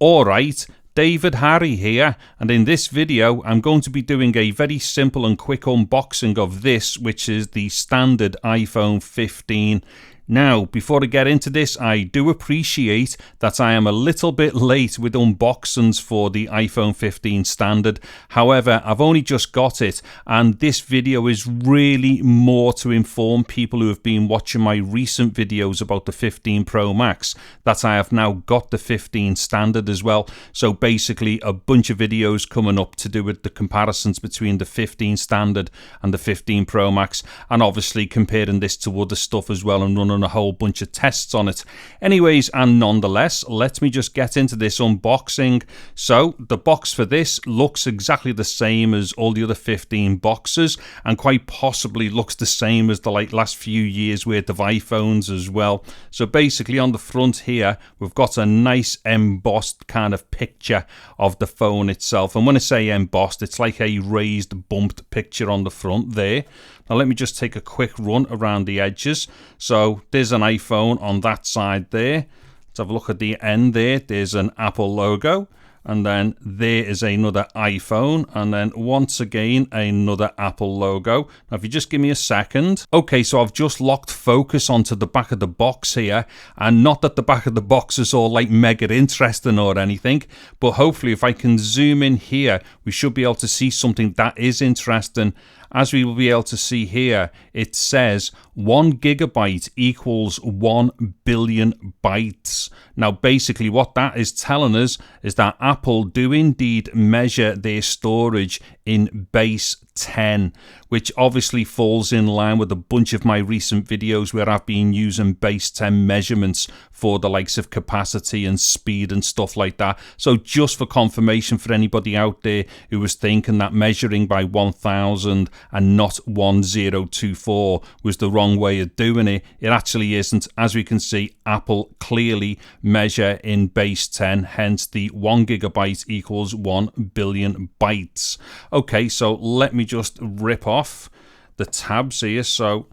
Alright, David Harry here, and in this video I'm going to be doing a very simple and quick unboxing of this, which is the standard iPhone 15. Now, before I get into this, I do appreciate that I am a little bit late with unboxings for the iPhone 15 standard. However, I've only just got it, and this video is really more to inform people who have been watching my recent videos about the 15 Pro Max that I have now got the 15 standard as well. So basically a bunch of videos coming up to do with the comparisons between the 15 standard and the 15 Pro Max, and obviously comparing this to other stuff as well and running a whole bunch of tests on it. Anyways, and nonetheless, let me just get into this unboxing. So the box for this looks exactly the same as all the other 15 boxes, and quite possibly looks the same as the last few years worth of iPhones as well. So basically on the front here we've got a nice embossed kind of picture of the phone itself, and when I say embossed, it's like a raised bumped picture on the front there. Now let me just take a quick run around the edges. So there's an iPhone on that side there. Let's have a look at the end there. There's an Apple logo. And then there is another iPhone, and then once again another Apple logo. Now if you just give me a second. Okay, so I've just locked focus onto the back of the box here, and not that the back of the box is all like mega interesting or anything, but hopefully if I can zoom in here we should be able to see something that is interesting. As we will be able to see here, it says 1 gigabyte equals 1 billion bytes. Now basically what that is telling us is that Apple do indeed measure their storage in base 10, which obviously falls in line with a bunch of my recent videos where I've been using base 10 measurements for the likes of capacity and speed and stuff like that. So just for confirmation for anybody out there who was thinking that measuring by 1000 and not 1024 was the wrong way of doing it, it actually isn't. As we can see, Apple clearly measure in base 10, hence the 1 gigabyte equals 1 billion bytes. Okay, so let me just rip off the tabs here. So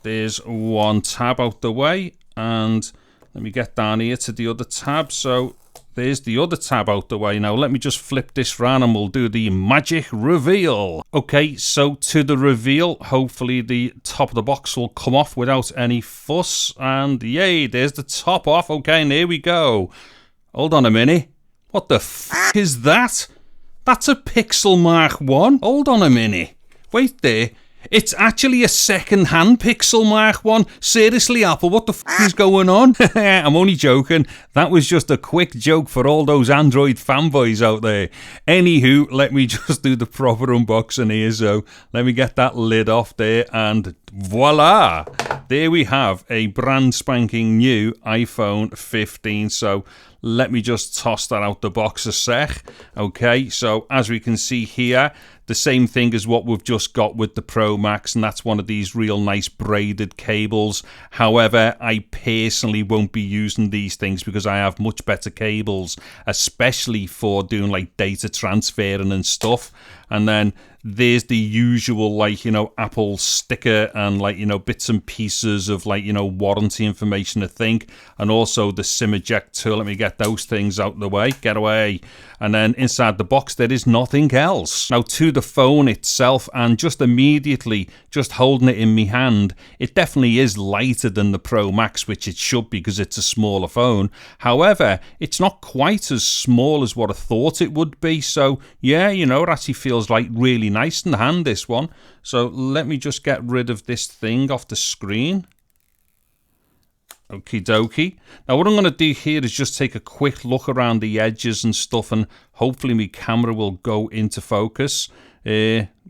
there's one tab out the way, and let me get down here to the other tab. So there's the other tab out the way. Now let me just flip this round and we'll do the magic reveal. Okay, so to the reveal, hopefully the top of the box will come off without any fuss, and yay, there's the top off. Okay, and here we go. Hold on a minute. What the f is that? That's a Pixel Mark 1. Hold on a minute. Wait there. It's actually a second-hand Pixel Mark 1. Seriously, Apple, what the f is going on? I'm only joking. That was just a quick joke for all those Android fanboys out there. Anywho, let me just do the proper unboxing here. So let me get that lid off there, and voila! There we have a brand spanking new iPhone 15. So let me just toss that out the box a sec. Okay, so as we can see here, the same thing as what we've just got with the Pro Max, and that's one of these real nice braided cables. However, I personally won't be using these things because I have much better cables, especially for doing like data transferring and stuff. And then there's the usual, like, you know, Apple sticker and, like, you know, bits and pieces of, like, you know, warranty information, I think, and also the SIM eject tool. Let me get those things out the way. Get away. And then inside the box there is nothing else. Now to the phone itself, and just immediately just holding it in my hand, it definitely is lighter than the Pro Max, which it should be because it's a smaller phone. However, it's not quite as small as what I thought it would be. So yeah, you know, it actually feels like really nice in the hand, this one. So let me just get rid of this thing off the screen. Okie dokie. Now what I'm going to do here is just take a quick look around the edges and stuff, and hopefully my camera will go into focus.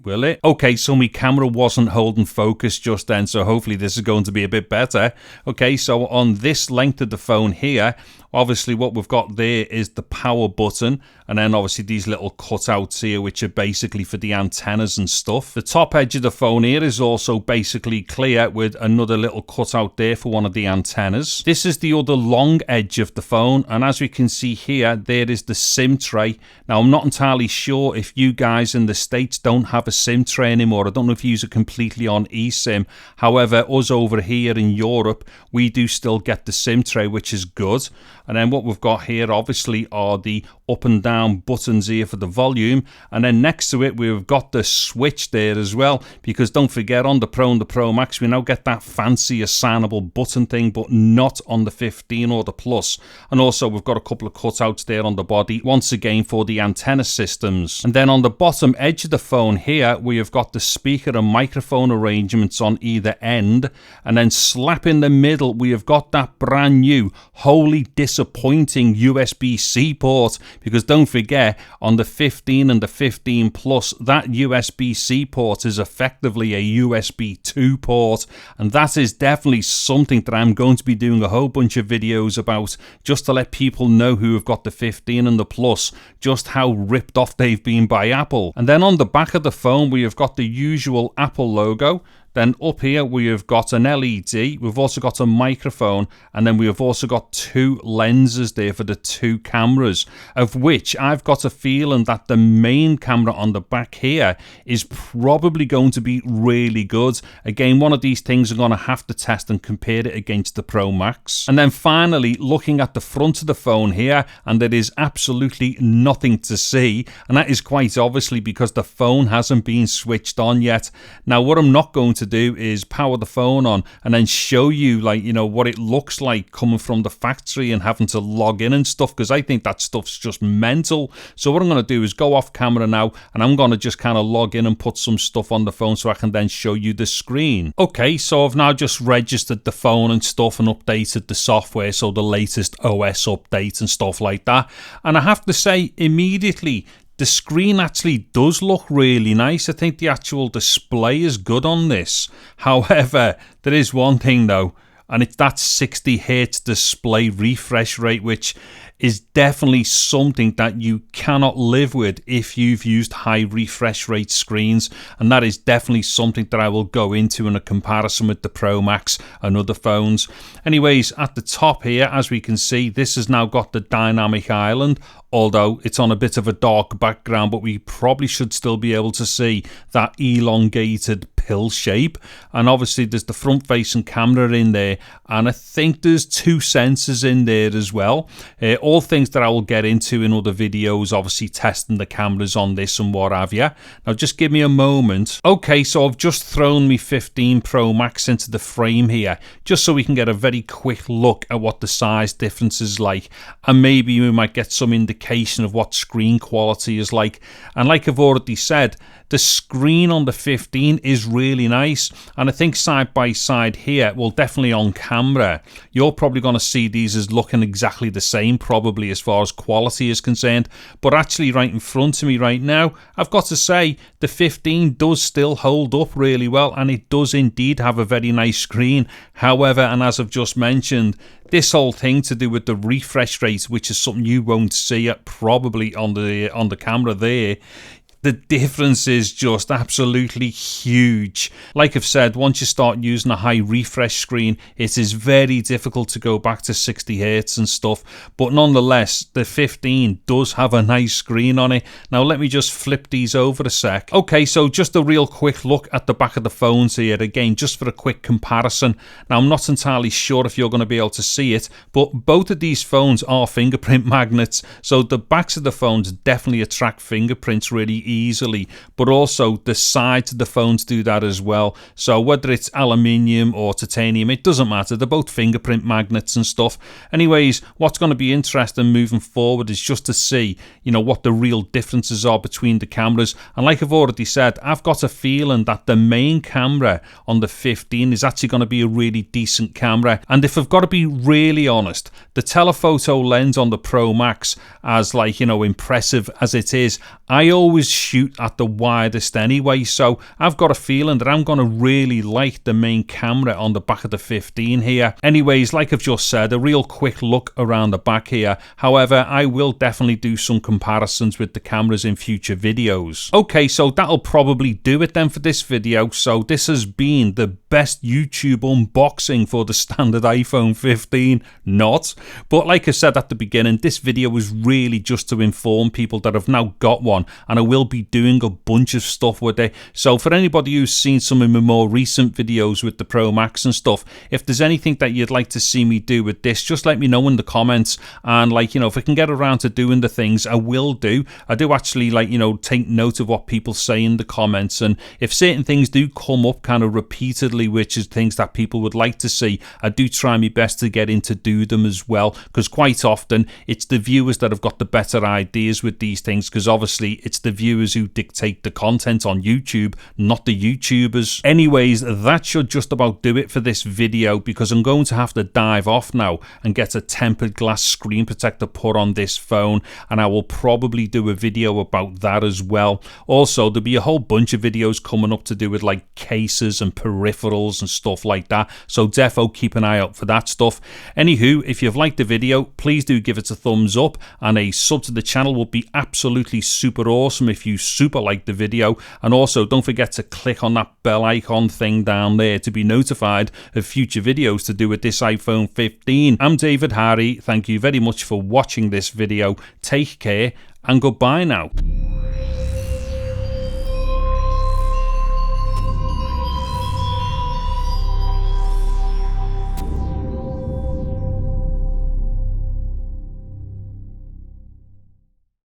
Will it? Okay, so my camera wasn't holding focus just then, so hopefully this is going to be a bit better. Okay, so on this length of the phone here, obviously what we've got there is the power button, and then obviously these little cutouts here, which are basically for the antennas and stuff. The top edge of the phone here is also basically clear with another little cutout there for one of the antennas. This is the other long edge of the phone, and as we can see here, there is the SIM tray. Now I'm not entirely sure if you guys in the States don't have a SIM tray anymore. I don't know if you use it completely on eSIM. However, us over here in Europe, we do still get the SIM tray, which is good. And then what we've got here obviously are the up and down buttons here for the volume, and then next to it we've got the switch there as well, because don't forget, on the Pro and the Pro Max we now get that fancy assignable button thing, but not on the 15 or the Plus. And also we've got a couple of cutouts there on the body, once again for the antenna systems. And then on the bottom edge of the phone here we have got the speaker and microphone arrangements on either end, and then slap in the middle we have got that brand new, wholly disappointing USB-C port, because don't forget, on the 15 and the 15 Plus, that USB-C port is effectively a USB 2 port, and that is definitely something that I'm going to be doing a whole bunch of videos about, just to let people know who have got the 15 and the Plus, just how ripped off they've been by Apple. And then on the back of the phone we have got the usual Apple logo. Then up here we have got an LED, we've also got a microphone, and then we have also got two lenses there for the two cameras, of which I've got a feeling that the main camera on the back here is probably going to be really good. Again, one of these things I'm going to have to test and compare it against the Pro Max. And then finally, looking at the front of the phone here, and there is absolutely nothing to see, and that is quite obviously because the phone hasn't been switched on yet. Now what I'm not going to do is power the phone on and then show you, like, you know, what it looks like coming from the factory and having to log in and stuff, because I think that stuff's just mental. So what I'm going to do is go off camera now, and I'm going to just kind of log in and put some stuff on the phone so I can then show you the screen. Okay, so I've now just registered the phone and stuff and updated the software, so the latest OS update and stuff like that, and I have to say immediately the screen actually does look really nice. I think the actual display is good on this. However, there is one thing though, and it's that 60 Hz display refresh rate, which is definitely something that you cannot live with if you've used high refresh rate screens, and that is definitely something that I will go into in a comparison with the Pro Max and other phones. Anyways, at the top here, as we can see, this has now got the dynamic island, although it's on a bit of a dark background, but we probably should still be able to see that elongated pill shape. And obviously there's the front facing camera in there, and I think there's two sensors in there as well. All things that I will get into in other videos, obviously testing the cameras on this and what have you. Now just give me a moment. Okay, so I've just thrown me 15 Pro Max into the frame here, just so we can get a very quick look at what the size difference is like, and maybe we might get some indication of what screen quality is like. And like I've already said, the screen on the 15 is really nice, and I think side by side here, well, definitely on camera, you're probably going to see these as looking exactly the same, probably as far as quality is concerned. But actually right in front of me right now, I've got to say the 15 does still hold up really well, and it does indeed have a very nice screen. However, and as I've just mentioned, this whole thing to do with the refresh rate, which is something you won't see probably on the camera there, the difference is just absolutely huge. Like I've said, once you start using a high refresh screen, it is very difficult to go back to 60 Hz and stuff. But nonetheless, the 15 does have a nice screen on it. Now let me just flip these over a sec. Okay, so just a real quick look at the back of the phones here, again, just for a quick comparison. Now I'm not entirely sure if you're going to be able to see it, but both of these phones are fingerprint magnets. So the backs of the phones definitely attract fingerprints really easily, but also the sides of the phones do that as well. So whether it's aluminium or titanium, it doesn't matter, they're both fingerprint magnets and stuff. Anyways, what's going to be interesting moving forward is just to see, you know, what the real differences are between the cameras. And like I've already said, I've got a feeling that the main camera on the 15 is actually going to be a really decent camera. And if I've got to be really honest, the telephoto lens on the Pro Max, as like, you know, impressive as it is, I always shoot at the widest anyway, so I've got a feeling that I'm going to really like the main camera on the back of the 15 here. Anyways, like I've just said, a real quick look around the back here. However, I will definitely do some comparisons with the cameras in future videos. Okay, so that'll probably do it then for this video. So this has been the best YouTube unboxing for the standard iPhone 15. Not. But like I said at the beginning, this video is really just to inform people that I've now got one, and I will be doing a bunch of stuff with it. So for anybody who's seen some of my more recent videos with the Pro Max and stuff, if there's anything that you'd like to see me do with this, just let me know in the comments. And like, you know, if I can get around to doing the things, I will do. I do actually, like, you know, take note of what people say in the comments, and if certain things do come up kind of repeatedly, which is things that people would like to see, I do try my best to get in to do them as well, because quite often it's the viewers that have got the better ideas with these things, because obviously it's the viewers who dictate the content on YouTube, not the YouTubers. Anyways, that should just about do it for this video, because I'm going to have to dive off now and get a tempered glass screen protector put on this phone, and I will probably do a video about that as well. Also, there'll be a whole bunch of videos coming up to do with like cases and peripherals and stuff like that, so defo keep an eye out for that stuff. Anywho, if you've liked the video, please do give it a thumbs up, and a sub to the channel would be absolutely super awesome if you super like the video. And also don't forget to click on that bell icon thing down there to be notified of future videos to do with this iPhone 15. I'm David Harry, thank you very much for watching this video, take care and goodbye now.